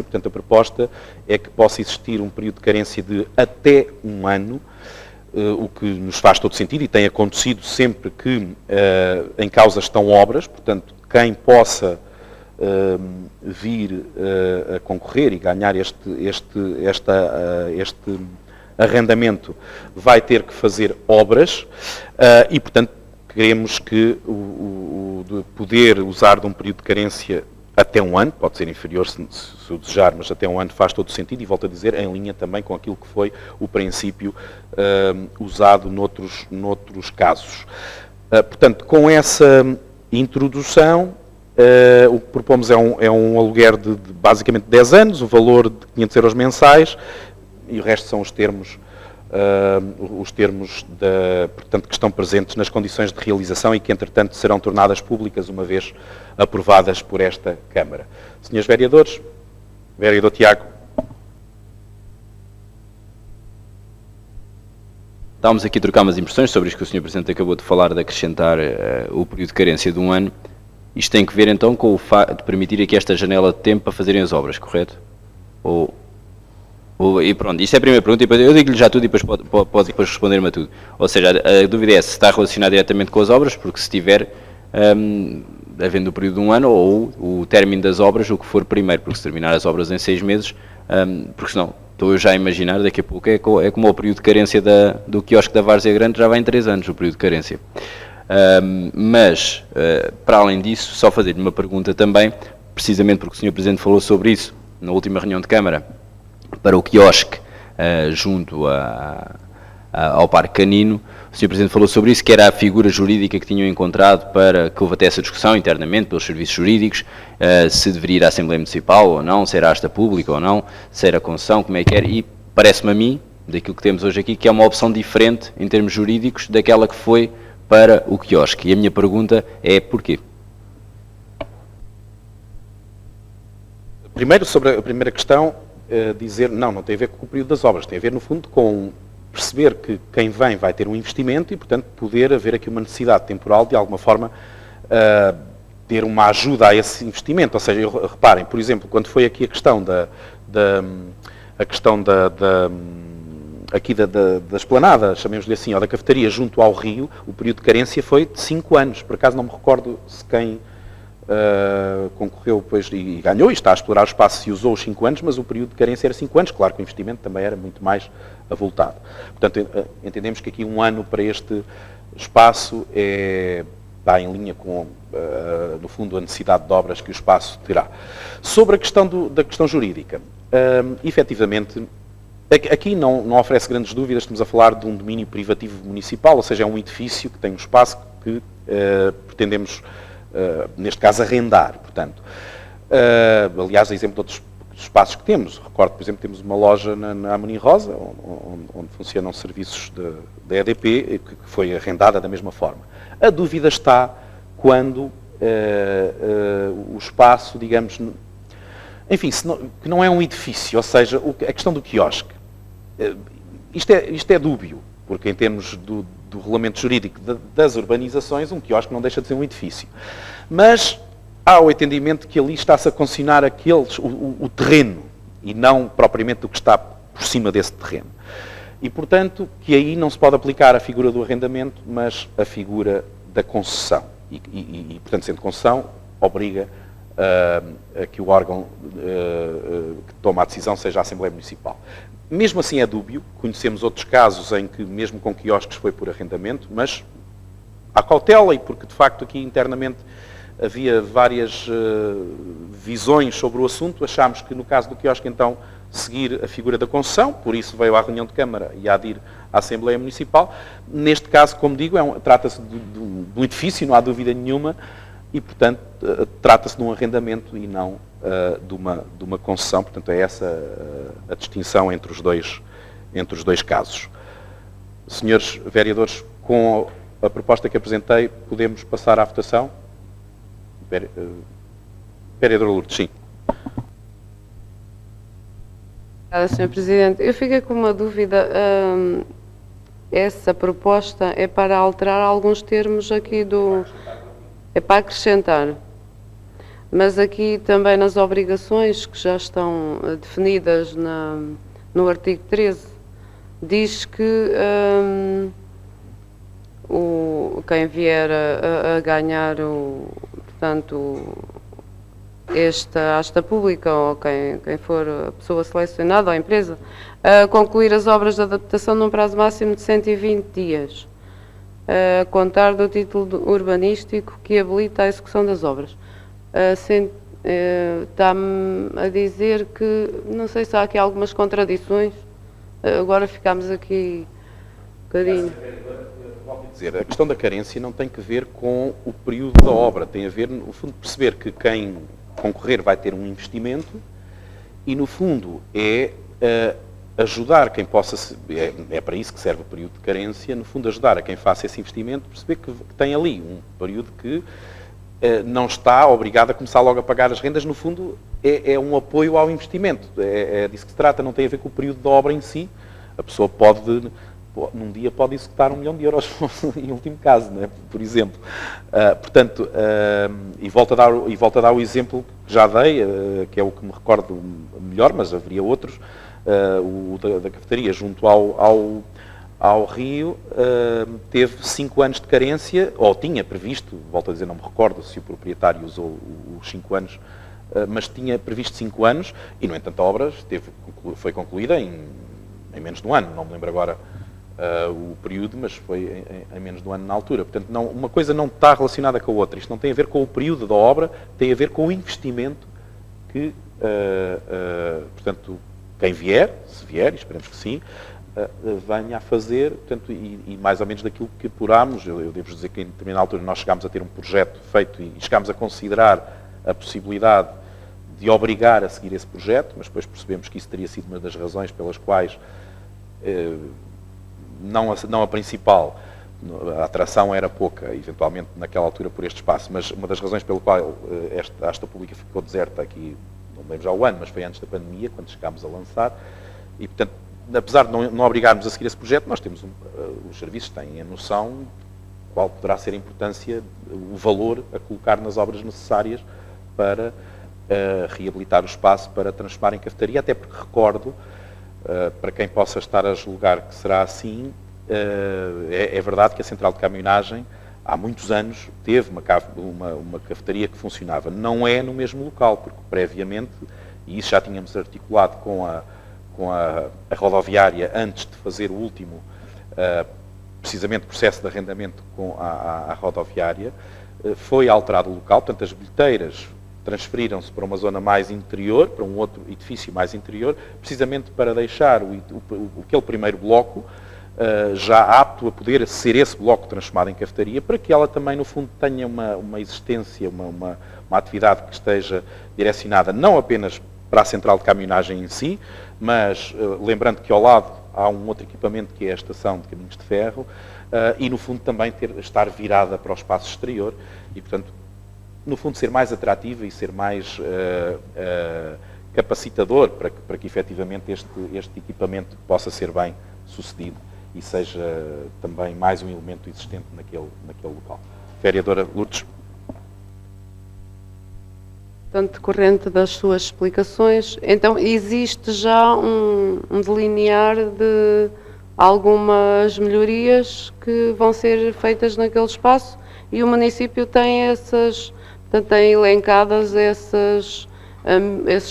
portanto a proposta é que possa existir um período de carência de até um ano, o que nos faz todo sentido e tem acontecido sempre que em causa estão obras, portanto quem possa vir a concorrer e ganhar este arrendamento vai ter que fazer obras e, portanto, queremos que de poder usar de um período de carência até um ano, pode ser inferior se o desejar, mas até um ano faz todo o sentido e, volto a dizer, em linha também com aquilo que foi o princípio usado noutros casos. Portanto, com essa introdução, o que propomos é um aluguer de basicamente 10 anos, o valor de 500 euros mensais e o resto são os termos portanto, que estão presentes nas condições de realização e que, entretanto, serão tornadas públicas uma vez aprovadas por esta Câmara. Senhores vereadores, vereador Tiago. Estávamos aqui a trocar umas impressões sobre isto que o Sr. Presidente acabou de falar, de acrescentar o período de carência de um ano. Isto tem que ver, então, com o facto de permitir aqui esta janela de tempo para fazerem as obras, correto? E pronto, isto é a primeira pergunta, e eu digo-lhe já tudo e depois pode depois responder-me a tudo. Ou seja, a dúvida é se está relacionado diretamente com as obras, porque se tiver, havendo o período de um ano, ou o término das obras, o que for primeiro, porque se terminar as obras em 6 meses, porque senão, estou eu já a imaginar, daqui a pouco é como o período de carência do quiosque da Várzea Grande, já vai em 3 anos o período de carência. Mas, para além disso, só fazer-lhe uma pergunta também, precisamente porque o Sr. Presidente falou sobre isso na última reunião de Câmara, para o quiosque junto ao Parque Canino. O Sr. Presidente falou sobre isso, que era a figura jurídica que tinham encontrado para que houve até essa discussão internamente pelos serviços jurídicos, se deveria ir à Assembleia Municipal ou não, se era asta pública ou não, se era concessão, como é que era, e parece-me a mim, daquilo que temos hoje aqui, que é uma opção diferente em termos jurídicos daquela que foi para o quiosque. E a minha pergunta é porquê? Primeiro, sobre a primeira questão, dizer, não tem a ver com o período das obras, tem a ver, no fundo, com perceber que quem vem vai ter um investimento e, portanto, poder haver aqui uma necessidade temporal, de alguma forma, ter uma ajuda a esse investimento. Ou seja, reparem, por exemplo, quando foi aqui a questão da esplanada, chamemos-lhe assim, ou da cafetaria junto ao rio, o período de carência foi de 5 anos. Por acaso não me recordo se quem concorreu depois e ganhou e está a explorar o espaço e usou os 5 anos, mas o período de carência era 5 anos, claro que o investimento também era muito mais avultado. Portanto, entendemos que aqui um ano para este espaço está em linha com, no fundo, a necessidade de obras que o espaço terá. Sobre a questão da questão jurídica, efetivamente, aqui não oferece grandes dúvidas, estamos a falar de um domínio privativo municipal, ou seja, é um edifício que tem um espaço que pretendemos, neste caso, arrendar. Portanto, aliás, exemplo de outros espaços que temos, recordo, por exemplo, temos uma loja na Amorim Rosa, onde funcionam serviços da EDP, que foi arrendada da mesma forma. A dúvida está quando o espaço, digamos, enfim, que não é um edifício, ou seja, a questão do quiosque. Isto é dúbio, porque em termos do regulamento jurídico das urbanizações, um quiosque não deixa de ser um edifício. Mas há o entendimento que ali está-se a condicionar o terreno, e não propriamente o que está por cima desse terreno. E, portanto, que aí não se pode aplicar a figura do arrendamento, mas a figura da concessão. E portanto, sendo concessão, obriga a que o órgão que toma a decisão seja a Assembleia Municipal. Mesmo assim é dúbio, conhecemos outros casos em que mesmo com quiosques foi por arrendamento, mas há cautela e porque de facto aqui internamente havia várias visões sobre o assunto, achámos que no caso do quiosque então seguir a figura da concessão, por isso veio à reunião de Câmara e há de ir à Assembleia Municipal. Neste caso, como digo, trata-se de um edifício, não há dúvida nenhuma, e, portanto, trata-se de um arrendamento e não de uma concessão. Portanto, é essa a distinção entre os dois casos. Senhores vereadores, com a proposta que apresentei, podemos passar à votação? Vereador Lourdes, sim. Obrigada, Sr. Presidente. Eu fiquei com uma dúvida. Essa proposta é para alterar alguns termos aqui do... É para acrescentar. Mas aqui também nas obrigações que já estão definidas no artigo 13, diz que quem vier a ganhar portanto, esta asta pública, ou quem for a pessoa selecionada ou a empresa, a concluir as obras de adaptação num prazo máximo de 120 dias, a contar do título urbanístico que habilita a execução das obras. Está-me a dizer que, não sei se há aqui algumas contradições, agora ficámos aqui um bocadinho. A questão da carência não tem que ver com o período da obra, tem a ver, no fundo, perceber que quem concorrer vai ter um investimento e, no fundo, é ajudar quem possa, é para isso que serve o período de carência, no fundo, ajudar a quem faça esse investimento, perceber que tem ali um período que não está obrigado a começar logo a pagar as rendas, no fundo, é um apoio ao investimento, é disso que se trata, não tem a ver com o período da obra em si. A pessoa num dia pode executar 1 milhão de euros, em último caso, né? Por exemplo. Portanto, e volto a dar o exemplo que já dei, que é o que me recordo melhor, mas haveria outros, o da cafetaria junto ao Rio, teve 5 anos de carência, ou tinha previsto, volto a dizer, não me recordo se o proprietário usou os 5 anos, mas tinha previsto 5 anos, e, no entanto, a obra foi concluída em menos de um ano, não me lembro agora o período, mas foi em menos de um ano na altura. Portanto, uma coisa não está relacionada com a outra. Isto não tem a ver com o período da obra, tem a ver com o investimento que, portanto, quem vier, se vier, e esperemos que sim, venha a fazer, portanto, e mais ou menos daquilo que apurámos. Eu devo dizer que em determinada altura nós chegámos a ter um projeto feito e chegámos a considerar a possibilidade de obrigar a seguir esse projeto, mas depois percebemos que isso teria sido uma das razões pelas quais não a principal, a atração era pouca, eventualmente naquela altura por este espaço, mas uma das razões pela qual esta asta pública ficou deserta aqui, não lembro já o ano, mas foi antes da pandemia, quando chegámos a lançar, e portanto, apesar de não obrigarmos a seguir esse projeto, nós temos, os serviços têm a noção de qual poderá ser a importância, o valor a colocar nas obras necessárias para reabilitar o espaço, para transformar em cafetaria, até porque recordo, para quem possa estar a julgar que será assim, é verdade que a central de caminhonagem há muitos anos teve uma cafetaria que funcionava. Não é no mesmo local, porque previamente, e isso já tínhamos articulado com a rodoviária antes de fazer o último, precisamente, processo de arrendamento à rodoviária, foi alterado o local, portanto as bilheteiras transferiram-se para uma zona mais interior, para um outro edifício mais interior, precisamente para deixar aquele primeiro bloco já apto a poder ser esse bloco transformado em cafetaria, para que ela também, no fundo, tenha uma existência, uma atividade que esteja direcionada não apenas para a central de caminhonagem em si, mas lembrando que ao lado há um outro equipamento que é a estação de caminhos de ferro, e, no fundo, também estar virada para o espaço exterior e, portanto, no fundo, ser mais atrativa e ser mais capacitador para que efetivamente este equipamento possa ser bem sucedido e seja também mais um elemento existente naquele local. Vereadora Lourdes. Portanto, decorrente das suas explicações, então existe já um delinear de algumas melhorias que vão ser feitas naquele espaço e o município tem portanto, tem elencadas esses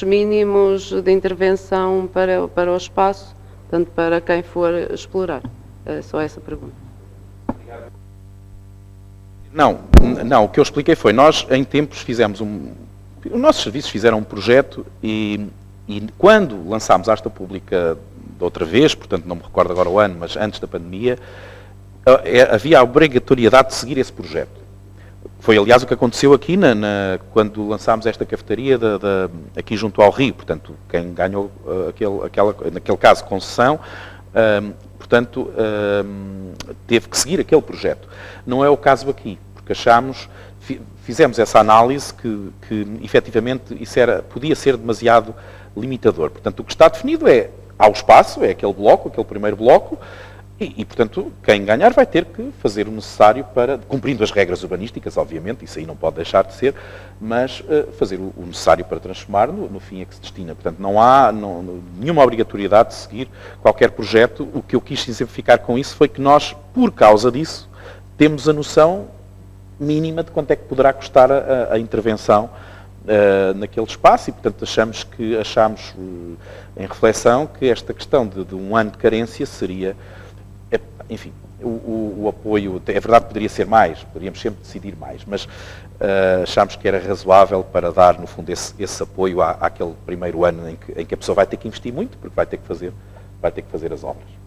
mínimos de intervenção para o espaço, portanto, para quem for explorar. É só essa pergunta. Não, o que eu expliquei foi, nós em tempos fizemos os nossos serviços fizeram um projeto e quando lançámos a asta pública de outra vez, portanto não me recordo agora o ano, mas antes da pandemia, havia a obrigatoriedade de seguir esse projeto. Foi, aliás, o que aconteceu aqui quando lançámos esta cafetaria aqui junto ao Rio. Portanto, quem ganhou naquele caso, concessão, portanto, teve que seguir aquele projeto. Não é o caso aqui, porque fizemos essa análise que efetivamente isso podia ser demasiado limitador. Portanto, o que está definido há o espaço, é aquele primeiro bloco, portanto, quem ganhar vai ter que fazer o necessário para, cumprindo as regras urbanísticas, obviamente, isso aí não pode deixar de ser, mas fazer o necessário para transformar no fim a que se destina. Portanto, não há nenhuma obrigatoriedade de seguir qualquer projeto. O que eu quis exemplificar com isso foi que nós, por causa disso, temos a noção mínima de quanto é que poderá custar a intervenção naquele espaço e, portanto, achamos em reflexão que esta questão de um ano de carência seria, enfim, o apoio, é verdade que poderia ser mais, poderíamos sempre decidir mais, mas achámos que era razoável para dar, no fundo, esse apoio àquele primeiro ano em que a pessoa vai ter que investir muito, porque vai ter que fazer as obras.